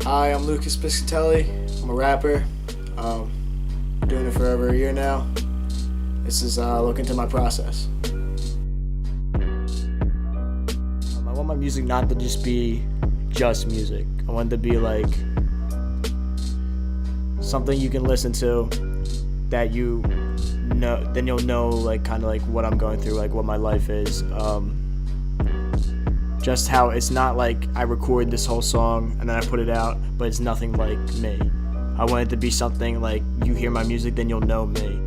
Hi, I'm Piscitelli. I'm a rapper. Been doing it for over a year now. This is a look into my process. I want my music not to just be just music. I want it to be like something you can listen to that you know, then you'll know like kind of like what I'm going through, like what my life is. Just how it's not like I record this whole song and then I put it out, but it's nothing like me. I want it to be something like you hear my music, then you'll know me.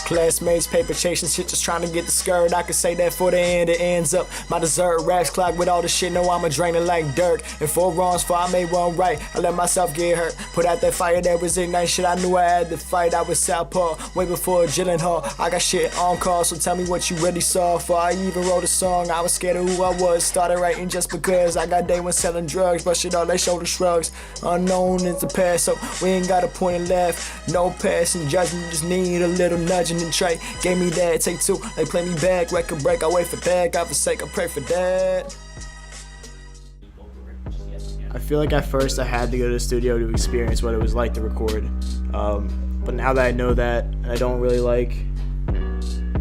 Classmates, paper chasing shit, just trying to get the skirt. I could say that for the end, it ends up my dessert. Raps clock with all the shit, know I'ma drain it like dirt. And 4 wrongs, 4 I made one right. I let myself get hurt. Put out that fire that was ignite shit. I knew I had to fight. I was Southpaw, way before Gyllenhaal. I got shit on call, so tell me what you really saw. Before I even wrote a song, I was scared of who I was. Started writing just because I got day one selling drugs. But shit, all they shoulder shrugs. Unknown is the past, so we ain't got a point of left. No passing judgment, just need a little nudging. And Trey gave me that, take 2, they play me back, record break, I wait for that, God forsake, I pray for that. I feel like at first I had to go to the studio to experience what it was like to record, but now that I know that, I don't really like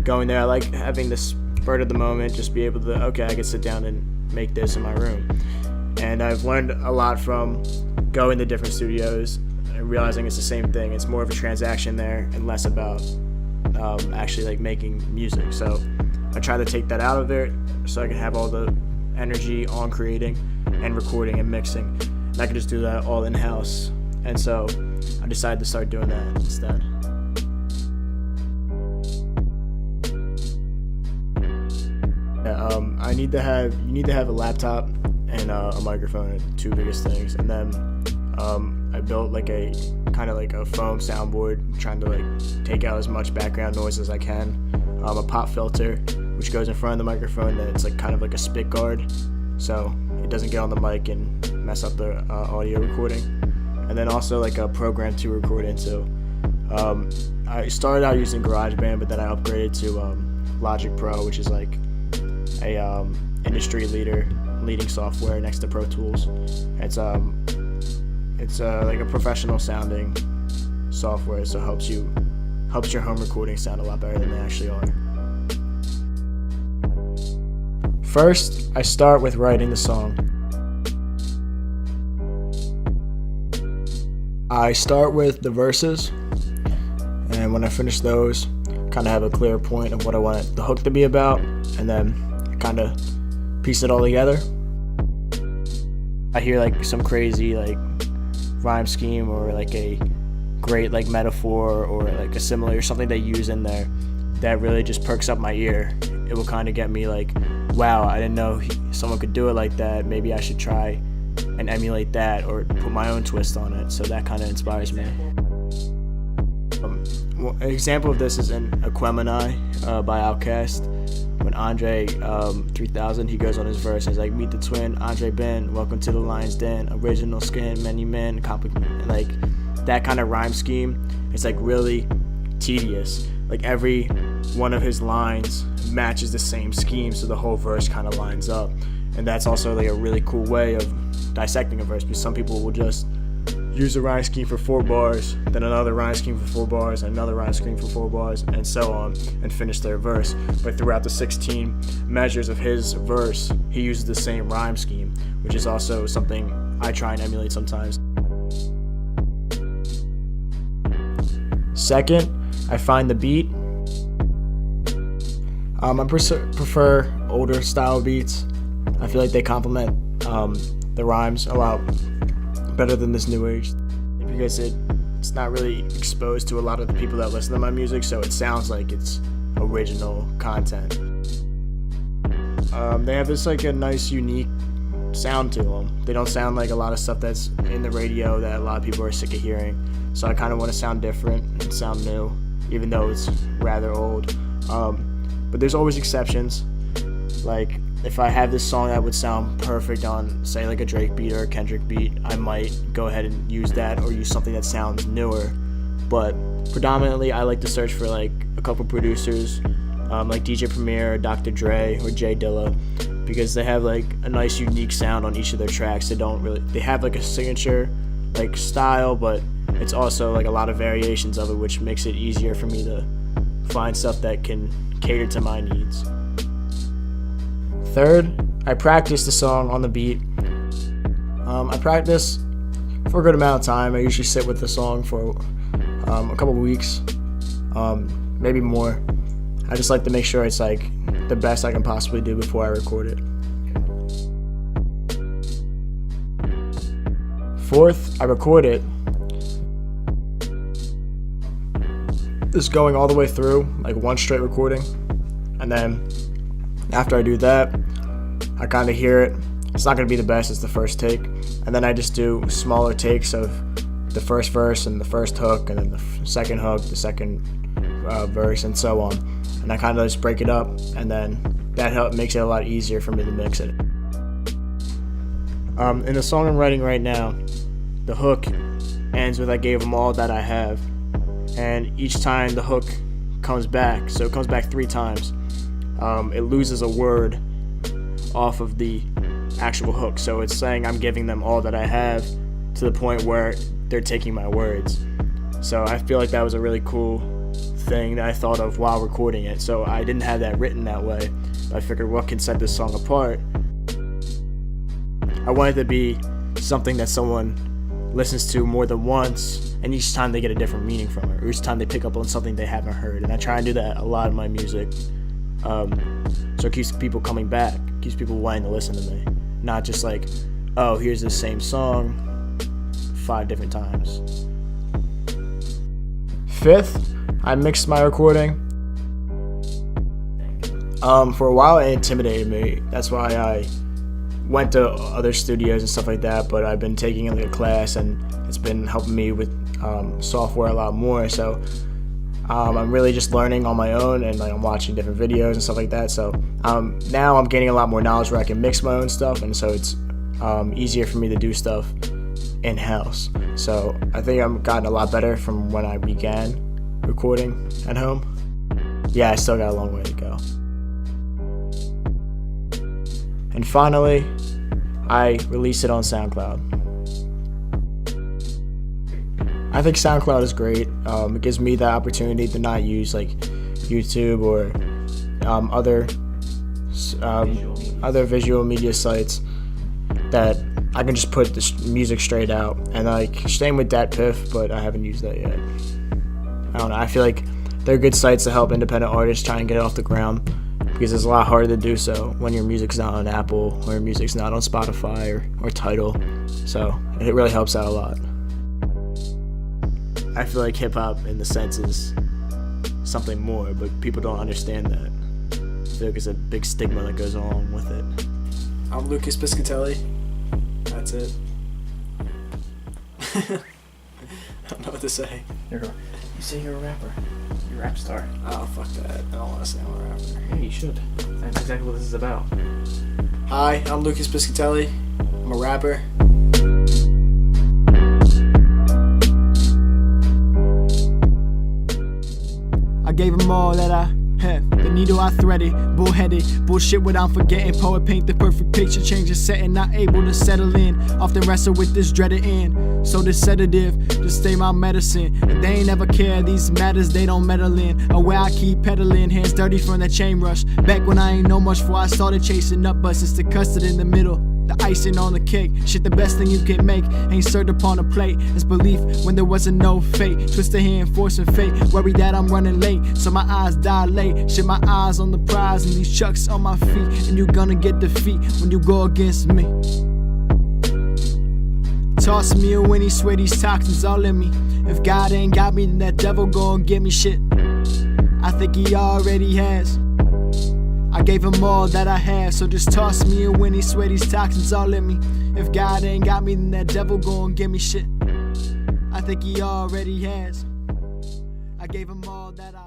going there. I like having the spurt of the moment, just be able to, okay, I can sit down and make this in my room. And I've learned a lot from going to different studios and realizing it's the same thing. It's more of a transaction there and less about actually like making music. So I try to take that out of it so I can have all the energy on creating and recording and mixing, and I can just do that all in-house. And so I decided to start doing that instead. You need to have a laptop and a microphone, the 2 biggest things. And then I built like a kind of like a foam soundboard, trying to like take out as much background noise as I can. A pop filter which goes in front of the microphone, that it's like kind of like a spit guard, so it doesn't get on the mic and mess up the audio recording. And then also like a program to record into. I started out using GarageBand, but then I upgraded to Logic Pro, which is like a industry leading software next to Pro Tools. It's like a professional sounding software, so helps your home recording sound a lot better than they actually are. First, I start with writing the song. I start with the verses, and when I finish those, kind of have a clear point of what I want the hook to be about, and then kind of piece it all together. I hear like some crazy like rhyme scheme or like a great like metaphor or like a simile or something they use in there that really just perks up my ear. It will kind of get me like, wow, I didn't know someone could do it like that. Maybe I should try and emulate that or put my own twist on it. So that kind of inspires me. An example of this is in Aquemini by Outkast. When Andre 3000, he goes on his verse and he's like, meet the twin, Andre Ben, welcome to the lion's den, original skin, many men, and like that kind of rhyme scheme. It's like really tedious. Like every one of his lines matches the same scheme, so the whole verse kind of lines up. And that's also like a really cool way of dissecting a verse, because some people will just use a rhyme scheme for 4 bars, then another rhyme scheme for 4 bars, and another rhyme scheme for 4 bars, and so on, and finish their verse. But throughout the 16 measures of his verse, he uses the same rhyme scheme, which is also something I try and emulate sometimes. Second, I find the beat. I prefer older style beats. I feel like they complement the rhymes a lot better than this new age, because it's not really exposed to a lot of the people that listen to my music, so it sounds like it's original content. They have this like a nice unique sound to them. They don't sound like a lot of stuff that's in the radio that a lot of people are sick of hearing, so I kind of want to sound different and sound new, even though it's rather old. But there's always exceptions. Like if I have this song that would sound perfect on, say, like a Drake beat or a Kendrick beat, I might go ahead and use that or use something that sounds newer. But predominantly, I like to search for like a couple producers, like DJ Premier, or Dr. Trey, or J Dilla, because they have like a nice, unique sound on each of their tracks. They have like a signature like style, but it's also like a lot of variations of it, which makes it easier for me to find stuff that can cater to my needs. Third, I practice the song on the beat. I practice for a good amount of time. I usually sit with the song for a couple weeks, maybe more. I just like to make sure it's like the best I can possibly do before I record it. Fourth, I record it. Just going all the way through, like one straight recording. And then after I do that, I kind of hear it. It's not going to be the best as the first take. And then I just do smaller takes of the first verse and the first hook, and then the second hook, the second verse, and so on. And I kind of just break it up, and then that makes it a lot easier for me to mix it. In the song I'm writing right now, the hook ends with "I gave them all that I have," and each time the hook comes back, so it comes back 3 times, it loses a word off of the actual hook. So it's saying I'm giving them all that I have, to the point where they're taking my words. So I feel like that was a really cool thing that I thought of while recording it. So I didn't have that written that way, but I figured what can set this song apart. I wanted to be something that someone listens to more than once, and each time they get a different meaning from it, or each time they pick up on something they haven't heard. And I try and do that a lot in my music, so it keeps people coming back, keeps people wanting to listen to me, not just like, oh, here's the same song 5 different times. Fifth, I mixed my recording. For a while it intimidated me. That's why I went to other studios and stuff like that, but I've been taking like a class, and it's been helping me with software a lot more. So I'm really just learning on my own, and like I'm watching different videos and stuff like that. So now I'm gaining a lot more knowledge where I can mix my own stuff, and so it's easier for me to do stuff in-house. So I think I've gotten a lot better from when I began recording at home. Yeah, I still got a long way to go. And finally, I release it on SoundCloud. I think SoundCloud is great. It gives me the opportunity to not use like YouTube or other visual media sites, that I can just put this music straight out. And like same with DatPiff, but I haven't used that yet. I don't know. I feel like they're good sites to help independent artists try and get it off the ground, because it's a lot harder to do so when your music's not on Apple, or your music's not on Spotify or Tidal. So it really helps out a lot. I feel like hip-hop in the sense is something more, but people don't understand that. I feel like there's a big stigma that goes along with it. I'm Lucas Piscitelli. That's it. I don't know what to say. You say you're a rapper. You're a rap star. Oh, fuck that. I don't want to say I'm a rapper. Yeah, you should. That's exactly what this is about. Hi, I'm Lucas Piscitelli. I'm a rapper. I gave them all that I have. The needle I threaded, bullheaded, bullshit without forgetting. Poet paint the perfect picture, change the setting, not able to settle in. Often wrestle with this dreaded end. So this sedative, just stay my medicine. If they ain't ever care, these matters they don't meddle in. Aware I keep pedaling, hands dirty from that chain rush. Back when I ain't know much before I started chasing up buses. The custard in the middle, the icing on the cake. Shit, the best thing you can make ain't served upon a plate. It's belief when there wasn't no fate. Twist the hand, forcing fate. Worry that I'm running late, so my eyes dilate. Shit, my eyes on the prize and these chucks on my feet. And you gonna get defeat when you go against me. Toss me a Winnie, swear these toxins all in me. If God ain't got me, then that devil gon' get me shit. I think he already has. I gave him all that I had, so just toss me a Winnie, swear these toxins all in me. If God ain't got me, then that devil gon' give me shit. I think he already has. I gave him all that I